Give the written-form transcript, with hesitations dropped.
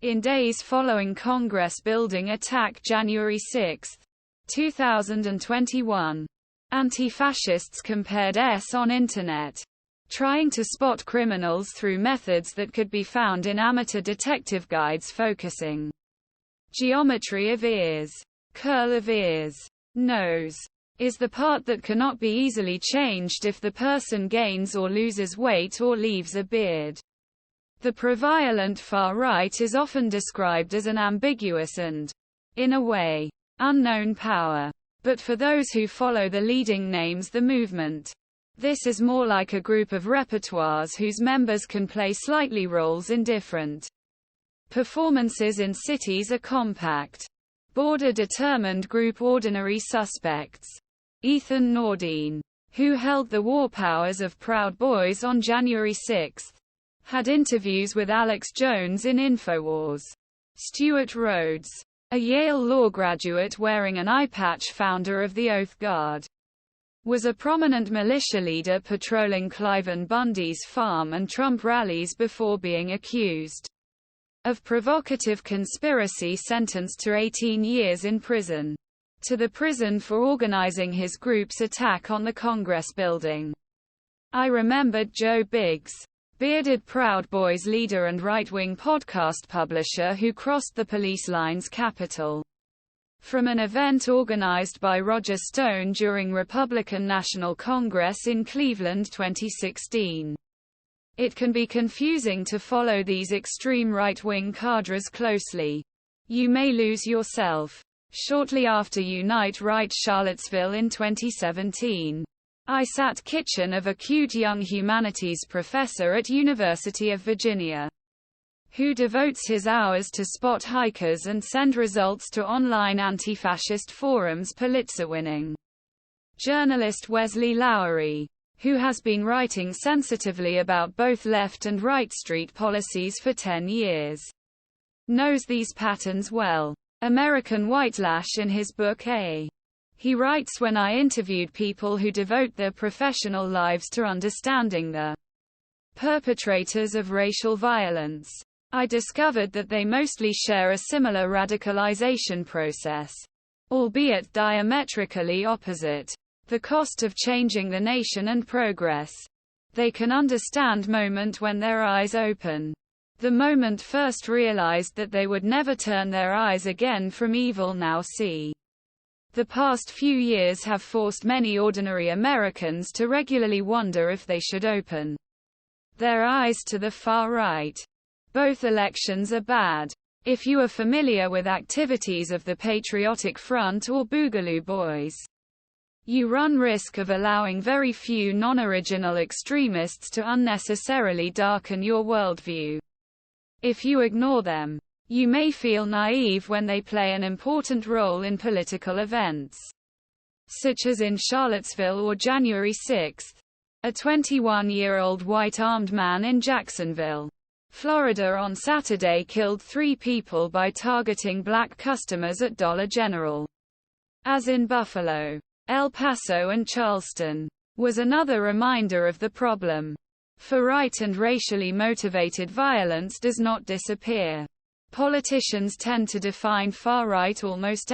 In days following Congress building attack January 6, 2021, anti-fascists compared S on internet, trying to spot criminals through methods that could be found in amateur detective guides focusing geometry of ears, curl of ears, nose, is the part that cannot be easily changed if the person gains or loses weight or leaves a beard. The prevalent far right is often described as an ambiguous and, in a way, unknown power. But for those who follow the leading names, the movement, this is more like a group of repertoires whose members can play slightly roles in different performances in cities. A compact, border-determined group. Ordinary suspects. Ethan Nordean, who held the war powers of Proud Boys on January 6, had interviews with Alex Jones in Infowars. Stewart Rhodes, a Yale Law graduate wearing an eye patch, founder of the Oath Guard, was a prominent militia leader patrolling Cliven Bundy's farm and Trump rallies before being accused of provocative conspiracy, sentenced to 18 years in prison. To the prison for organizing his group's attack on the Congress building. I remembered Joe Biggs, bearded Proud Boys leader and right-wing podcast publisher who crossed the police lines Capitol from an event organized by Roger Stone during Republican National Congress in Cleveland 2016. It can be confusing to follow these extreme right-wing cadres closely. You may lose yourself. Shortly after Unite Right Charlottesville in 2017, I sat kitchen of a cute young humanities professor at University of Virginia, who devotes his hours to spot hikers and send results to online anti-fascist forums. Pulitzer-winning journalist Wesley Lowery, who has been writing sensitively about both left and right street policies for 10 years, knows these patterns well. American Whitelash in his book A. He writes, when I interviewed people who devote their professional lives to understanding the perpetrators of racial violence, I discovered that they mostly share a similar radicalization process, albeit diametrically opposite. The cost of changing the nation and progress. They can understand moment when their eyes open. The moment first realized that they would never turn their eyes again from evil. Now see. The past few years have forced many ordinary Americans to regularly wonder if they should open their eyes to the far right. Both elections are bad. If you are familiar with activities of the Patriotic Front or Boogaloo Boys, you run risk of allowing very few non-original extremists to unnecessarily darken your worldview. If you ignore them, you may feel naive when they play an important role in political events, such as in Charlottesville or January 6. A 21-year-old white armed man in Jacksonville, Florida on Saturday killed 3 people by targeting black customers at Dollar General. As in Buffalo, El Paso and Charleston was another reminder of the problem. For right and racially motivated violence does not disappear. Politicians tend to define far right almost